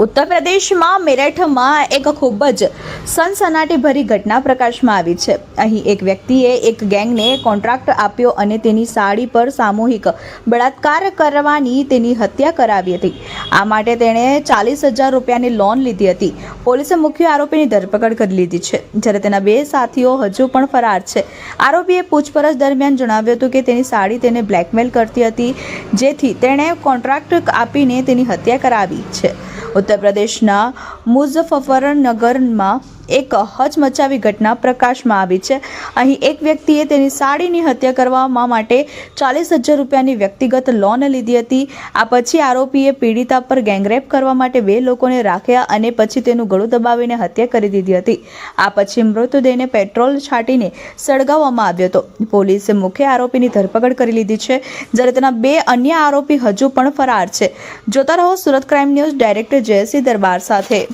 ઉત્તર પ્રદેશમાં મેરઠમાં એક ખૂબ જ સનસનાટીભરી ઘટના પ્રકાશમાં આવી છે। અહીં એક વ્યક્તિએ એક ગેંગને કોન્ટ્રાક્ટ આપ્યો અને તેની સાડી પર સામૂહિક બળાત્કાર કરવાની તેની હત્યા કરાવી હતી। આ માટે તેણે 40,000 રૂપિયાની લોન લીધી હતી। પોલીસે મુખ્ય આરોપીની ધરપકડ કરી લીધી છે, જ્યારે તેના 2 સાથીઓ હજુ પણ ફરાર છે। આરોપીએ પૂછપરછ દરમિયાન જણાવ્યું હતું કે તેની સાડી તેને બ્લેકમેલ કરતી હતી, જેથી તેણે કોન્ટ્રાક્ટ આપીને તેની હત્યા કરાવી છે। ઉત્તર પ્રદેશના મુઝફ્ફરનગરમાં એક હચમચાવી ઘટના પ્રકાશમાં આવી છે। અહીં એક વ્યક્તિએ તેની સાડીની હત્યા કરવા માટે 40,000 રૂપિયાની વ્યક્તિગત લોન લીધી હતી। આ પછી આરોપીએ પીડિતા પર ગેંગરેપ કરવા માટે 2 લોકોને રાખ્યા અને પછી તેનું ગળું દબાવીને હત્યા કરી દીધી હતી। આ પછી મૃતદેહને પેટ્રોલ છાંટીને સળગાવવામાં આવ્યો હતો। પોલીસે મુખ્ય આરોપીની ધરપકડ કરી લીધી છે, જ્યારે તેના 2 અન્ય આરોપી હજુ પણ ફરાર છે। જોતા રહો Surat crime news director Jaysinh Darbar સાથે।